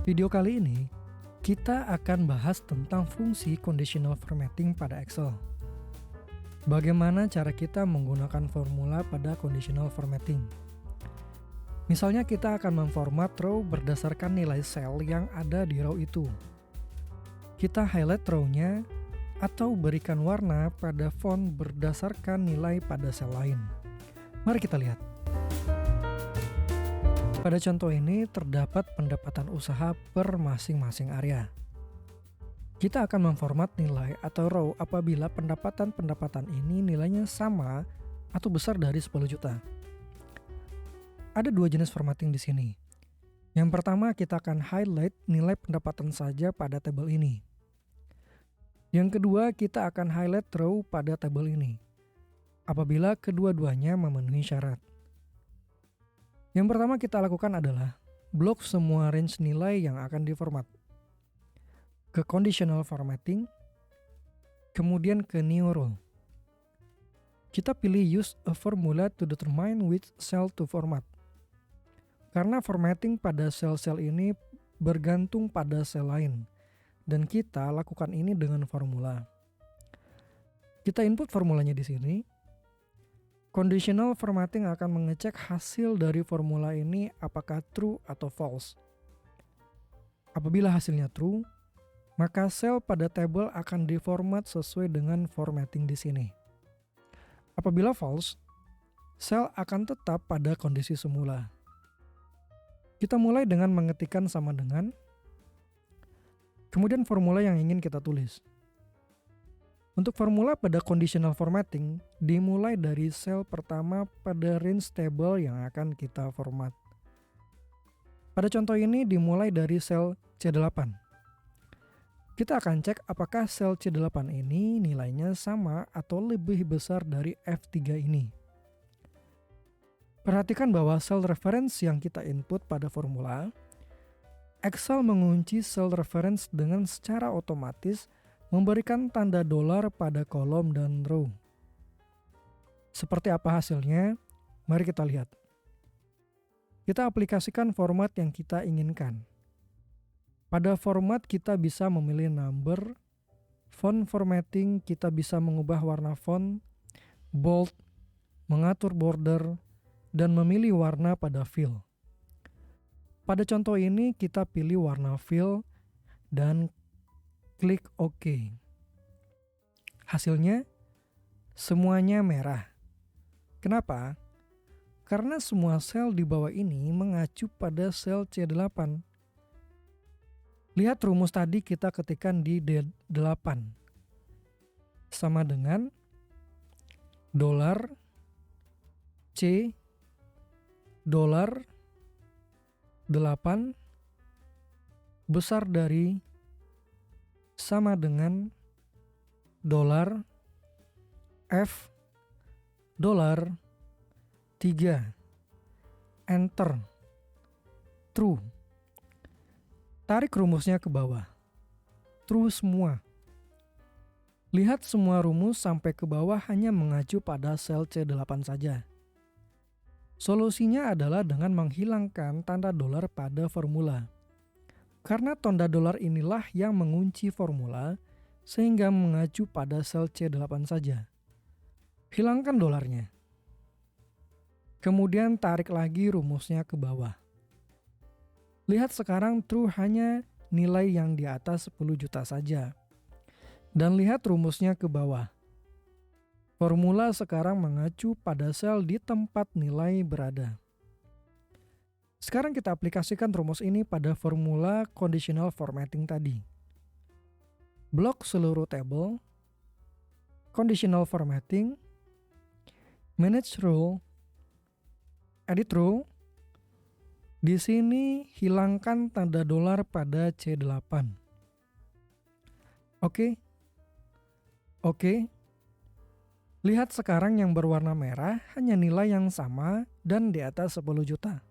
Video kali ini, kita akan bahas tentang fungsi conditional formatting pada Excel. Bagaimana cara kita menggunakan formula pada conditional formatting. Misalnya kita akan memformat row berdasarkan nilai sel yang ada di row itu. Kita highlight row-nya atau berikan warna pada font berdasarkan nilai pada sel lain. Mari kita lihat. Pada contoh ini terdapat pendapatan usaha per masing-masing area. Kita akan memformat nilai atau row apabila pendapatan ini nilainya sama atau besar dari 10 juta. Ada dua jenis formatting di sini. Yang pertama, kita akan highlight nilai pendapatan saja pada tabel ini. Yang kedua, kita akan highlight row pada tabel ini, apabila kedua-duanya memenuhi syarat. Yang pertama kita lakukan adalah blok semua range nilai yang akan diformat. Ke conditional formatting, kemudian ke new row. Kita pilih use a formula to determine which cell to format. Karena formatting pada sel-sel ini bergantung pada sel lain, dan kita lakukan ini dengan formula. Kita input formulanya di sini. Conditional formatting akan mengecek hasil dari formula ini apakah true atau false. Apabila hasilnya true, maka sel pada tabel akan diformat sesuai dengan formatting di sini. Apabila false, sel akan tetap pada kondisi semula. Kita mulai dengan mengetikkan sama dengan, kemudian formula yang ingin kita tulis. Untuk formula pada conditional formatting, dimulai dari sel pertama pada range table yang akan kita format. Pada contoh ini dimulai dari sel C8. Kita akan cek apakah sel C8 ini nilainya sama atau lebih besar dari F3 ini. Perhatikan bahwa sel reference yang kita input pada formula, Excel mengunci sel reference dengan secara otomatis memberikan tanda dolar pada kolom dan row. Seperti apa hasilnya? Mari kita lihat. Kita aplikasikan format yang kita inginkan. Pada format kita bisa memilih number, font formatting kita bisa mengubah warna font, bold, mengatur border, dan memilih warna pada fill. Pada contoh ini kita pilih warna fill dan klik OK. Hasilnya, semuanya merah. Kenapa? Karena semua sel di bawah ini mengacu pada sel C8. Lihat rumus tadi kita ketikkan di D8. Sama dengan $ C $ 8 besar dari sama dengan $F $3 enter true. Tarik rumusnya ke bawah, true semua. Lihat semua rumus sampai ke bawah hanya mengacu pada sel C8 saja. Solusinya adalah dengan menghilangkan tanda dolar pada formula. Karena tanda dolar inilah yang mengunci formula sehingga mengacu pada sel C8 saja. Hilangkan dolarnya. Kemudian tarik lagi rumusnya ke bawah. Lihat sekarang true hanya nilai yang di atas 10 juta saja. Dan lihat rumusnya ke bawah. Formula sekarang mengacu pada sel di tempat nilai berada. Sekarang kita aplikasikan rumus ini pada formula conditional formatting tadi. Blok seluruh tabel, conditional formatting, manage row, edit row. Di sini hilangkan tanda dolar pada C8. Oke. Lihat sekarang yang berwarna merah hanya nilai yang sama dan di atas 10 juta.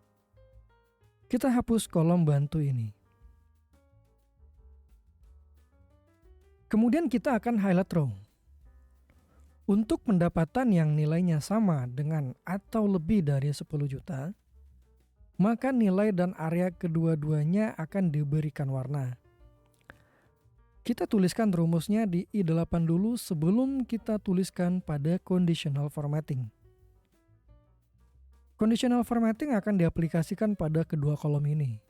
Kita hapus kolom bantu ini. Kemudian kita akan highlight row. Untuk pendapatan yang nilainya sama dengan atau lebih dari 10 juta, maka nilai dan area kedua-duanya akan diberikan warna. Kita tuliskan rumusnya di I8 dulu sebelum kita tuliskan pada conditional formatting. Conditional formatting akan diaplikasikan pada kedua kolom ini,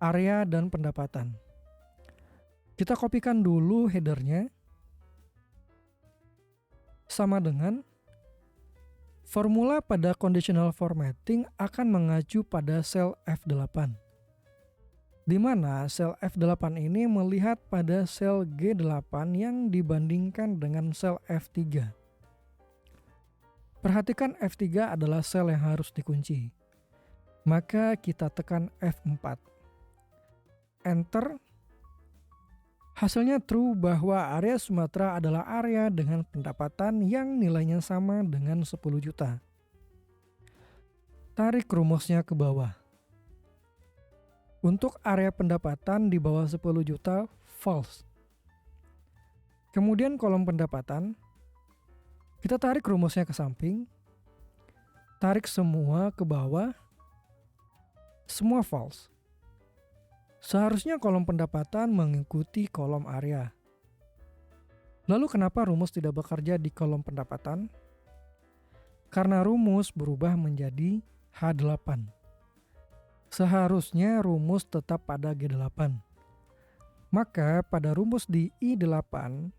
area dan pendapatan. Kita kopikan dulu headernya, sama dengan formula pada conditional formatting akan mengacu pada sel F8, di mana sel F8 ini melihat pada sel G8 yang dibandingkan dengan sel F3. Perhatikan F3 adalah sel yang harus dikunci. Maka kita tekan F4. Enter. Hasilnya true bahwa area Sumatera adalah area dengan pendapatan yang nilainya sama dengan 10 juta. Tarik rumusnya ke bawah. Untuk area pendapatan di bawah 10 juta, false. Kemudian kolom pendapatan, kita tarik rumusnya ke samping, tarik semua ke bawah, semua false. Seharusnya kolom pendapatan mengikuti kolom area. Lalu kenapa rumus tidak bekerja di kolom pendapatan? Karena rumus berubah menjadi H8. Seharusnya rumus tetap pada G8. Maka pada rumus di I8,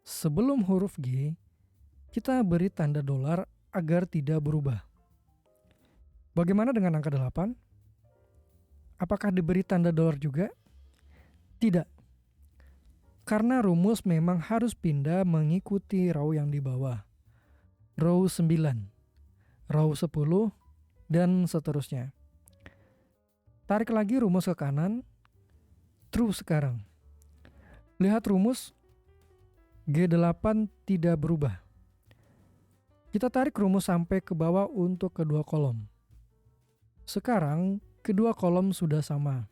sebelum huruf G, kita beri tanda dolar agar tidak berubah. Bagaimana dengan angka 8? Apakah diberi tanda dolar juga? Tidak. Karena rumus memang harus pindah mengikuti row yang di bawah. Row 9, row 10, dan seterusnya. Tarik lagi rumus ke kanan. True sekarang. Lihat rumus G8 tidak berubah. Kita tarik rumus sampai ke bawah untuk kedua kolom. Sekarang kedua kolom sudah sama.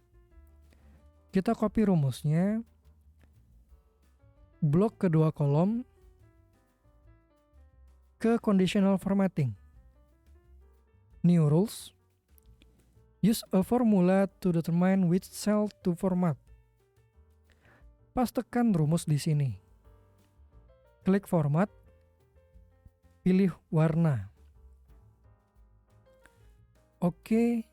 Kita copy rumusnya, blok kedua kolom ke conditional formatting. New rules. Use a formula to determine which cell to format. Pastekan rumus di sini. Klik format, pilih warna. Oke.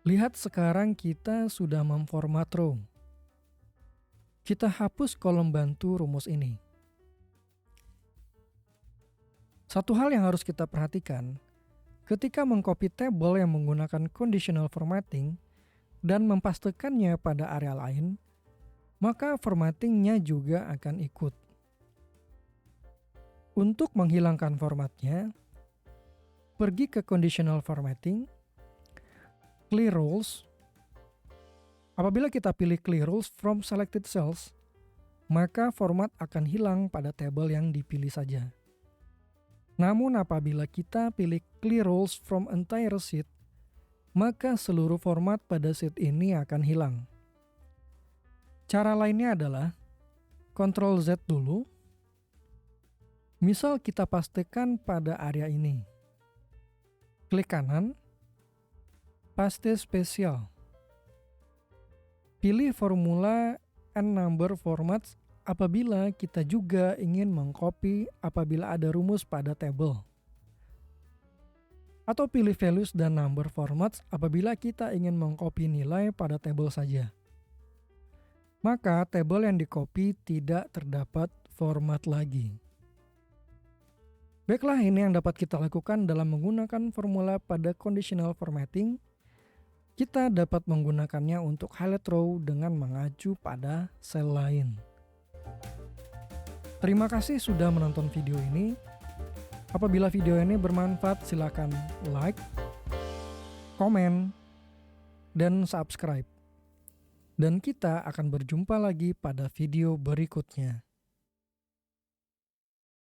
Lihat sekarang kita sudah memformat row. Kita hapus kolom bantu rumus ini. Satu hal yang harus kita perhatikan, ketika mengcopy tabel yang menggunakan conditional formatting dan mempastekannya pada area lain, maka formattingnya juga akan ikut. Untuk menghilangkan formatnya, pergi ke conditional formatting, clear rows. Apabila kita pilih clear rows from selected cells, maka format akan hilang pada tabel yang dipilih saja. Namun apabila kita pilih clear rows from entire sheet, maka seluruh format pada sheet ini akan hilang. Cara lainnya adalah Ctrl Z dulu. Misal kita pastekan pada area ini. Klik kanan, paste spesial. Pilih formula and number formats apabila kita juga ingin mengcopy apabila ada rumus pada tabel. Atau pilih values dan number formats apabila kita ingin mengcopy nilai pada tabel saja. Maka tabel yang di-copy tidak terdapat format lagi. Baiklah, ini yang dapat kita lakukan dalam menggunakan formula pada conditional formatting. Kita dapat menggunakannya untuk highlight row dengan mengacu pada sel lain. Terima kasih sudah menonton video ini. Apabila video ini bermanfaat, silakan like, komen, dan subscribe. Dan kita akan berjumpa lagi pada video berikutnya.